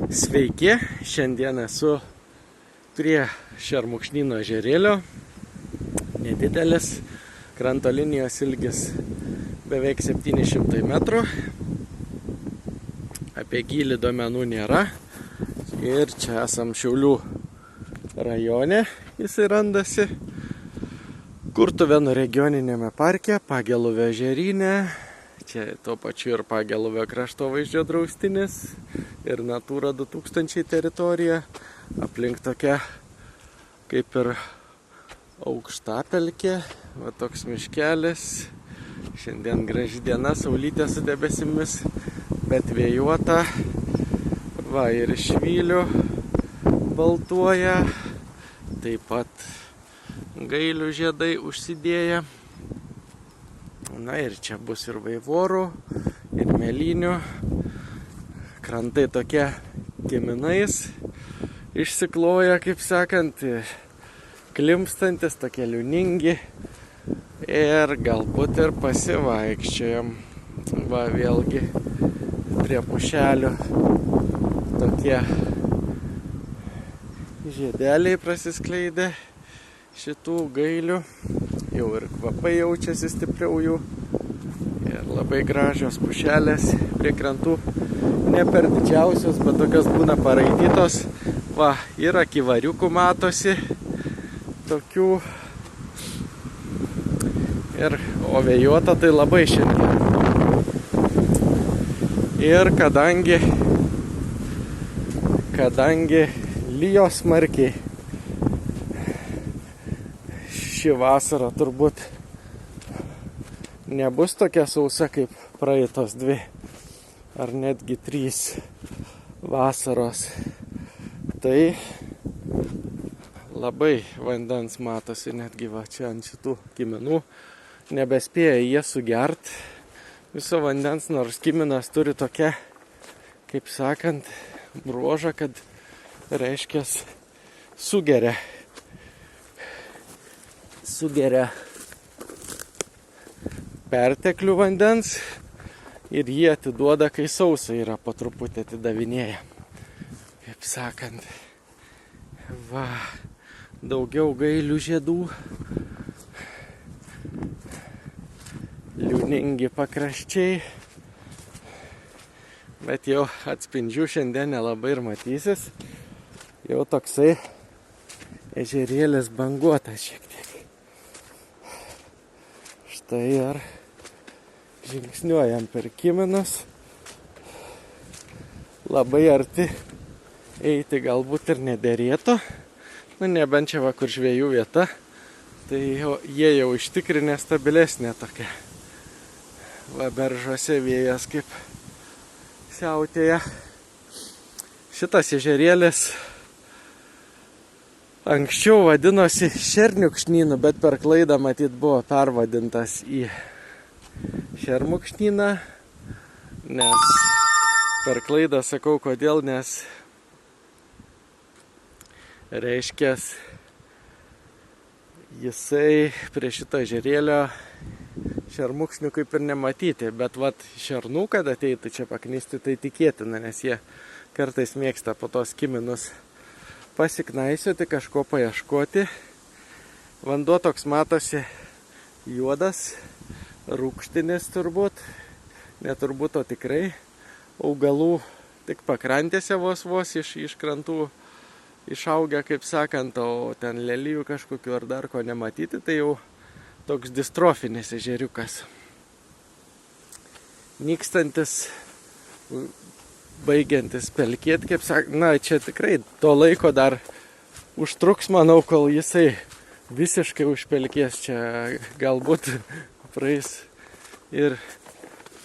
Sveiki, šiandien esu prie Šermukšnyno ežerėlio. Nedidelis, kranto linijos ilgis beveik 700 metrų. Apie gylį duomenų nėra. Ir čia esam Šiaulių rajone, jisai randasi. Kurtuvėnų regioninėme parke, Pageluvio ežeryne. Čia tuo pačiu ir Pageluvio kraštovaizdžio draustinis ir Natūra 2000 teritorija. Aplink tokia kaip ir aukštapelkė, va toks miškelis. Šiandien graži diena, saulytė su debesimis, bet vėjuota. Va ir švylių baltuoja, taip pat gailių žiedai užsidėję. Na ir čia bus ir vaivorų, ir mėlynių. Krantai tokie kiminais išsikloja, kaip sakant, klimpstantis, tokie liūningi. Ir galbūt ir pasivaikščiojam. Va vėlgi prie pušelių tokie žiedeliai prasiskleidę šitų gailių. Jau ir kvapai jaučiasi stipriau jų. Ir labai gražios pušelės prie krantų. Ne per didžiausios, bet tokios būna paraidytos. Va, ir akivariukų matosi. Tokių. O vėjuota tai labai šiandien. Ir kadangi lijo smarkiai, ši vasara turbūt nebus tokia sausa kaip praeitos 2 ar netgi 3 vasaros. Tai labai vandens matosi, netgi va čia ant šitų kiminų. Nebespėja jie sugert viso vandens, nors kiminas turi tokia, kaip sakant, bruožą, kad reiškia sugeria perteklių vandens ir jį atiduoda, kai sausa yra, po truputį atidavinėja. Kaip sakant, va, daugiau gailių žiedų, liūningi pakraščiai, bet jau atspindžių šiandien nelabai ir matysis. Jau toksai ežerėlis banguotas šiek tiek. Štai ir žingsniuojam per kiminus. Labai arti eiti galbūt ir nederėtų. Nebent čia va kur žvejų vieta. Tai jie jau ištikrinę stabilesnė tokia. Va beržuose vėjas kaip siautėja. Šitas ežerėlis anksčiau vadinosi Šerniukšnynu, bet per klaidą matyt buvo pervadintas į Šermukšnyną, nes per klaidą sakau kodėl, nes reiškia jisai prie šito ežerėlio šermukšnių kaip ir nematyti, bet vat šernų, kad ateitų čia paknisti, tai tikėtina, nes jie kartais mėgsta po tos kiminus pasiknaisioti, kažko paieškoti. Vanduo toks matosi juodas, rūgštinis turbūt, neturbūt, o tikrai. Augalų tik pakrantėse vos iš krantų išaugia, kaip sakant, o ten lelijų kažkokiu ar dar ko nematyti, tai jau toks distrofinis ežeriukas. Nykstantis, baigiantis pelkėt, kaip sakant, na čia tikrai to laiko dar užtruks, manau, kol jisai visiškai užpelkės. Čia galbūt praeis ir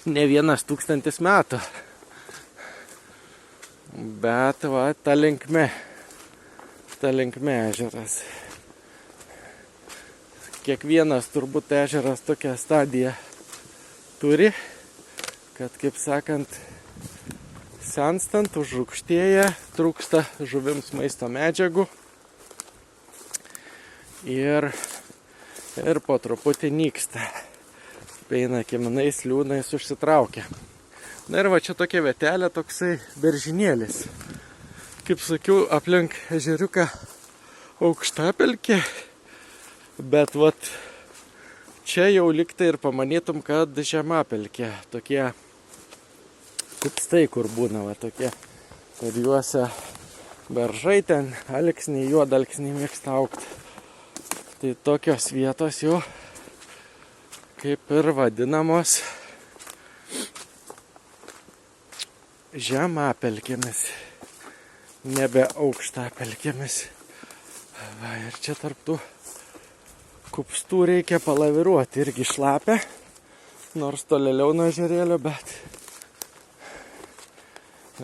ne 1000 metų. Bet va, ta linkme ežeras. Kiekvienas turbūt ežeras tokią stadiją turi, kad, kaip sakant, senstant, užrūgštėja, trūksta žuvims maisto medžiagų ir po truputį nyksta. Eina kiminais, liūnais užsitraukia. Na ir va čia tokia vietelė, toksai beržinėlis. kaip sakiau, aplink ežeriuką aukštapelkė, bet vat čia jau liktai ir pamanytum, kad žemapelkė. Tokie kupstai, kur būna, va tokie, ir juose beržai ten, alksniai, juodalksniai mėgsta augti. Tai tokios vietos jau kaip ir vadinamos žemapelkėmis, nebe aukštapelkėmis. Va, ir čia tarp tų kupstų reikia palaviruoti, irgi šlapia, nors tolėliau nuo ežerėlio, bet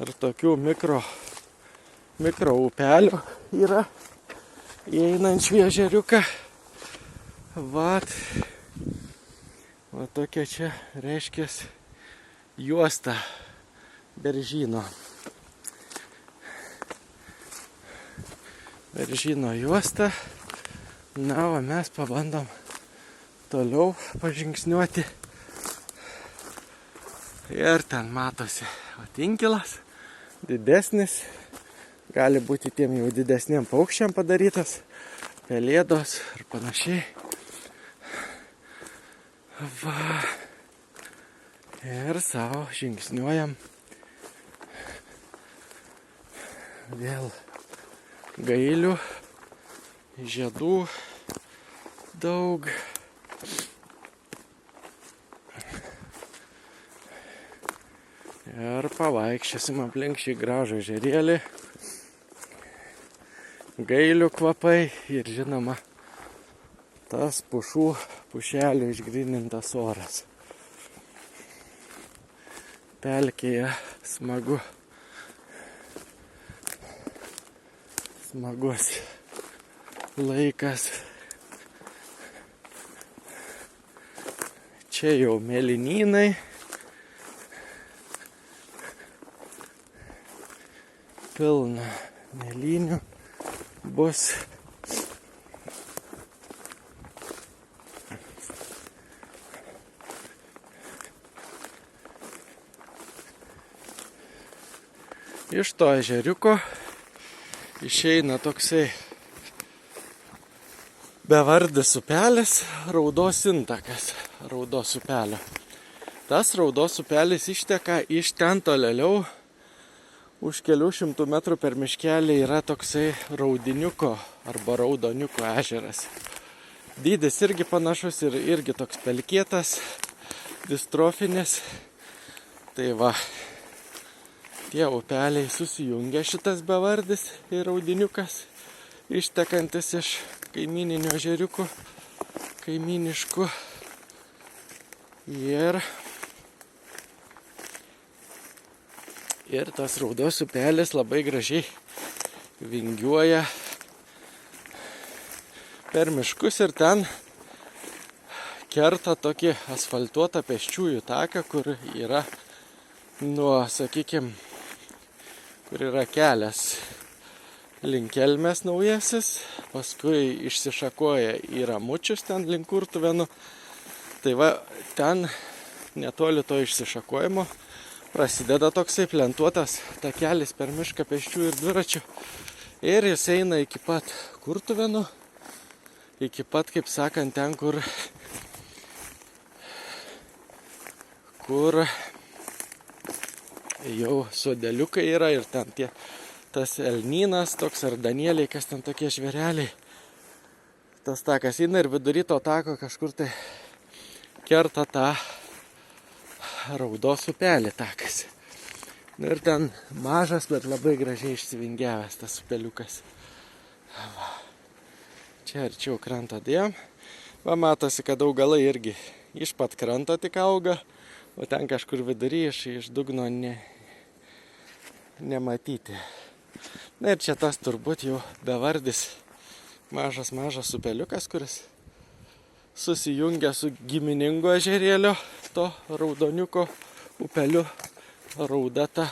ir tokių mikro upelių yra įeinančių į ežeriuką. Va tokia čia reiškia juosta beržyno. Beržyno juosta. Na, o mes pabandom toliau pažingsniuoti. Ir ten matosi inkilas, didesnis. Gali būti tiem jau didesniem paukščiam padarytas. Pelėdos ir panašiai. Va. Ir savo žingsniuojam. Vėl gailių, žiedų daug. Ir pavaikščiosim aplink šį gražų ežerėlį. Gailių kvapai ir žinoma tas pušelių išgrynintas oras. Pelkėje smagus laikas. Čia jau mėlynynai. Pilna mėlynių bus. Iš to ežeriuko išeina toksai bevardis upelis, Raudos intakas, Raudos upelio. Tas Raudos upelis išteka iš ten tolėliau, už kelių šimtų metrų per miškelį yra toksai Raudiniuko arba Raudoniuko ežeras. Dydis irgi panašus ir irgi toks pelkėtas, distrofinis. Tai va, tie upeliai susijungia, šitas bevardis ir Raudiniukas, ištekantis iš kaimyninių ežeriukų, kaimyniškų. Ir tas Raudos upelis labai gražiai vingiuoja per miškus ir ten kerta tokį asfaltuotą pėsčiųjų taką, kur yra kur yra kelias link Kelmės naujasis, paskui išsišakoja į Ramučius ten link Kurtuvėnų. Tai va, ten netoli to išsišakojimo prasideda toksai plentuotas takelis per mišką pėsčiųjų ir dviračių. Ir jis eina iki pat Kurtuvėnų, iki pat, kaip sakant, ten, kur jau sodeliukai yra ir ten tas elnynas, toks ar danieliai, kas ten tokie žvėreliai. Tas takas eina ir vidury to tako kažkur tai kerta tą Raudos upelį takas. Ir ten mažas, bet labai gražiai išsivingiavęs tas upeliukas. Va. Čia arčiau kranto dėjom. Va, matosi, kad augalai irgi iš pat kranto tik auga, o ten kažkur vidury iš dugno nematyti. Na ir čia tas turbūt jau bevardis mažas upeliukas, kuris susijungia su giminingo ežerėlio, to Raudoniuko upeliu Raudata.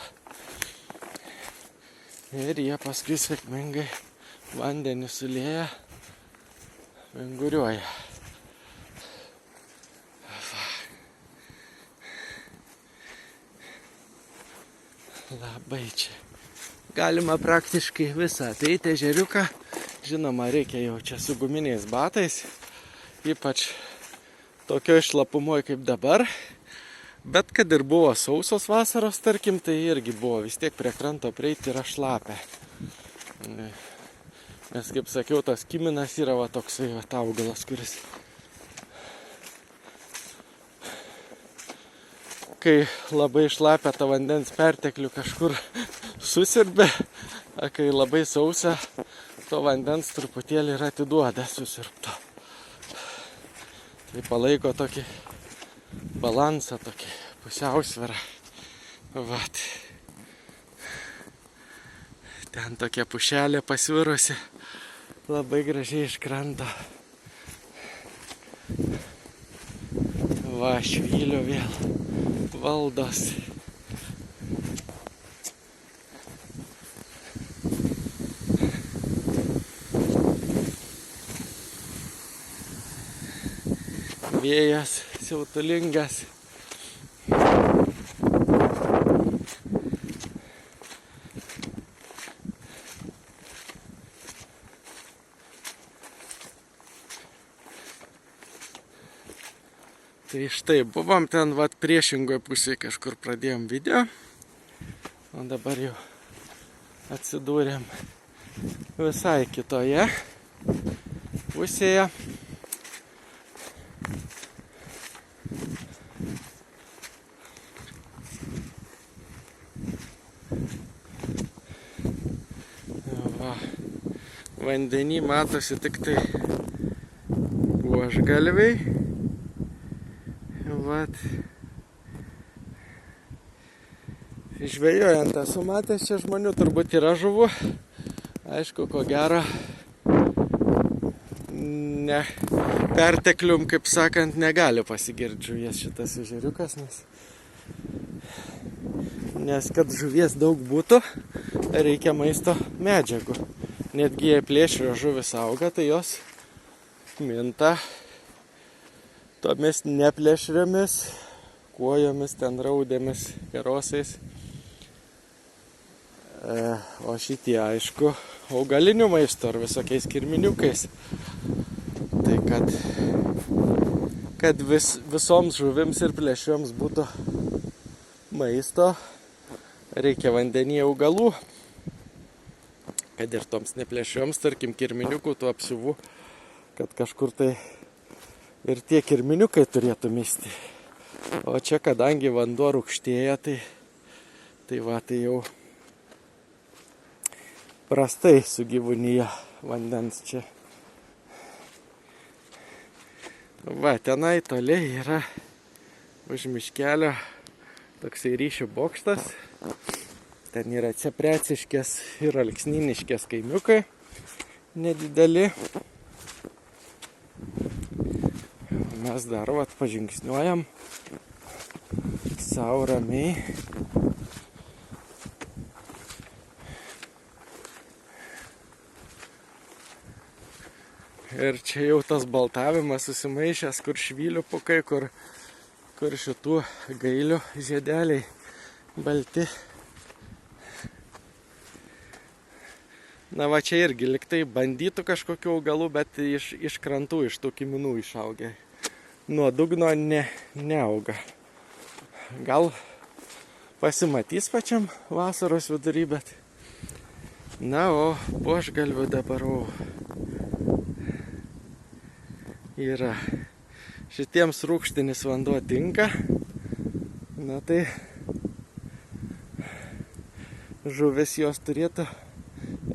Ir jie paskui sėkmingai vandenį sulieja, vinguriuoja. Labai čia galima praktiškai visą apeiti ežeriuką. Žinoma, reikia jau čia su guminiais batais, ypač tokio šlapumoje kaip dabar. Bet kad ir buvo sausos vasaros, tarkim, tai irgi buvo vis tiek prie kranto prieiti yra šlapę. Nes, kaip sakiau, tas kiminas yra va toksai va augalas, kuris kai labai šlapia tą vandens perteklių kažkur susirbė, kai labai sausa, to vandens truputėlį yra atiduoda susirbto. Tai palaiko tokį balansą, tokį pusiausvyrą. Vat. Ten tokia pušelė pasvirusi, labai gražiai iš kranto. Va, švylio vėl valdos. Vėjas siautulingas. Tai štai, buvom ten vat priešingoje pusėje kažkur pradėjom video, o dabar jau atsidūrėm visai kitoje pusėje. Va, vandenį matosi tik tai buožgalviai. Vat. Žvejojant esu matęs čia žmonių, turbūt yra žuvų. Aišku, ko gero, ne perteklium, kaip sakant, negali pasigirti žuvies šitas ežeriukas, nes kad žuvies daug būtų, reikia maisto medžiagų. Netgi jei plėšrio žuvis auga, tai jos minta tomis neplėšriomis kuojomis, ten raudėmis, karosais. O šitie, aišku, augalinių maisto ar visokiais kirminiukais. Tai kad visoms žuvims ir plėšrioms būtų maisto, reikia vandenyje augalų. Kad ir toms neplėšrioms, tarkim, kirminiukų, tų apsiuvų, kad kažkur tai ir tie kirminiukai turėtų misti. O čia, kadangi vanduo rūgštėja, tai jau prastai su gyvūnyje vandens čia. Va, tenai toliai yra už miškelio toksai ryšių bokštas. Ten yra Cepreciškės ir Alksnyniškės kaimiukai nedideli. Mes dar vat pažingsniuojam sau ramiai. Ir čia jau tas baltavimas susimaišęs, kur švylių pukai, kur šitų gailių žiedeliai balti. Na va, čia irgi liktai bandytų kažkokių augalų, bet iš krantų, iš tų kiminų išaugę. Nuo dugno neauga. Gal pasimatys pačiam vasaros vidury, bet... Na, o buožgalvių dabar yra. Šitiems rūgštinis vanduo tinka. Na tai žuvis jos turėtų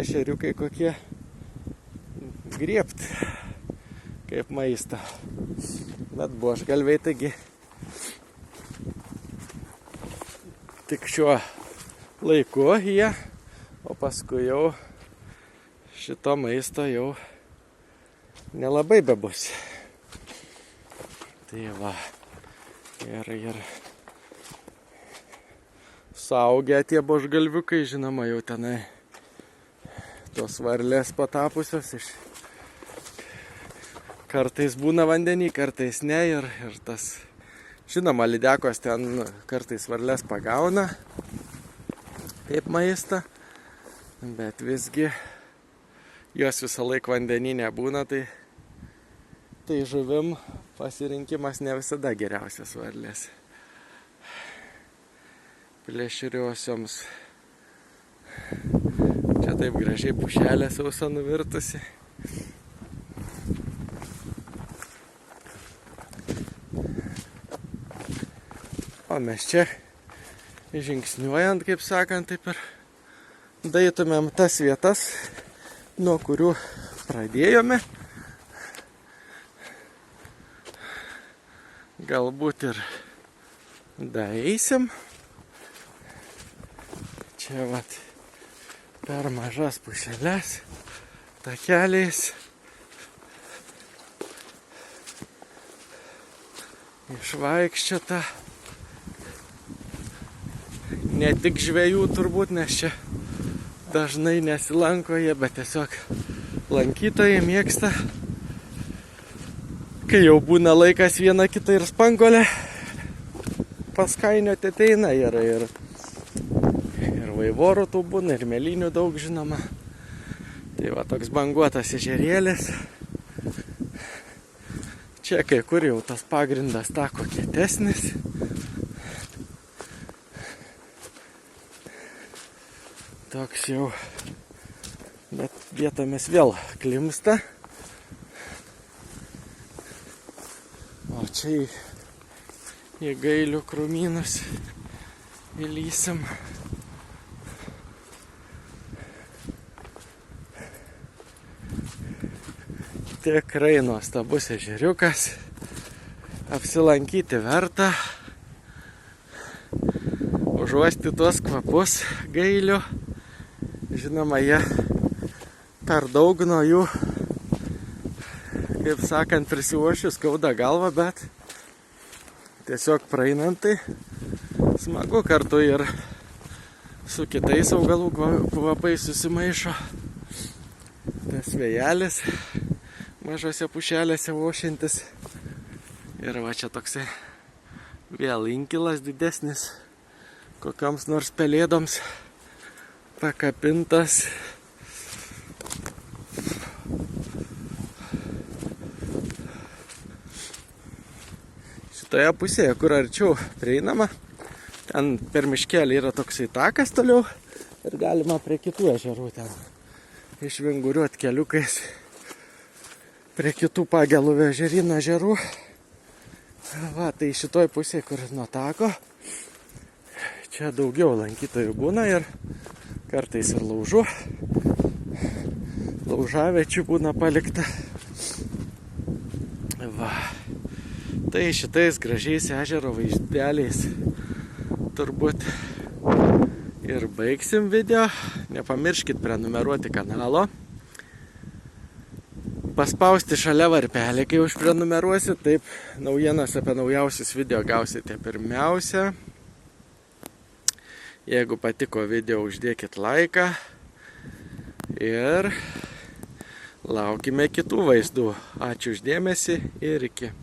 ešeriukai kokie griebt kaip maistą. Bet buožgalviai taigi tik šiuo laiku jie, o paskui jau šito maisto jau nelabai bebus. Tai va, ir suaugę tie buožgalviukai, žinoma, jau tenai tos varlės patapusios kartais būna vandenį, kartais ne, ir tas, žinoma, lydekos ten kartais varlės pagauna kaip maistą, Bet visgi jos visą laiką vandeninė būna, tai žuvim pasirinkimas ne visada geriausias varlės. Plėšriosioms. Čia taip gražiai pušelė sausa nuvirtusi. O mes čia žingsniuojant, kaip sakant, taip ir daitumėm tas vietas, nuo kurių pradėjome. Galbūt ir daeisim. Čia vat per mažas pušeles, takeliais. Išvaikščiota. Ne tik žvejų turbūt, nes čia dažnai nesilanko jie, bet tiesiog lankytojai mėgsta, kai jau būna laikas vieną kitą ir spanguolę paskainioti ateina ir vaivorų tų būna, ir mėlynių daug žinoma. Tai va toks banguotas ežerėlis. Čia kai kur jau tas pagrindas tako kietesnis. Toks jau, bet vietomis vėl klimsta. O čia į gailių krūmynus įlysim. Tikrai nuostabus ežeriukas. Apsilankyti verta. Užuosti tuos kvapus gailių. Žinoma, jie per daug nuo jų, kaip sakant, prisiuošius skauda galva, bet tiesiog praeinant tai smagu, kartu ir su kitais augalų kvapais susimaišo. Tas vėjelis mažose pušelėse ošiantis. Ir va čia toksai vėl inkilas didesnis, kokioms nors pelėdoms pakabintas. Šitoje pusėje, kur arčiau prieinama, ten per miškelį yra toksai takas toliau ir galima prie kitų ežerų ten išvinguriuoti keliukais prie kitų Pageluvio ežeryno ežerų. Va, tai šitoj pusėje, kur nuo tako, čia daugiau lankytojų būna ir kartais ir laužaviečių būna palikta. Va. Tai šitais gražiais ežero vaizdeliais turbūt ir baigsim video. Nepamirškit prenumeruoti kanalo. Paspausti šalia varpelį, kai užprenumeruosit, taip naujienas apie naujausius video gausite pirmiausia. Jeigu patiko video, uždėkit laiką ir laukime kitų vaizdų. Ačiū už dėmesį ir iki.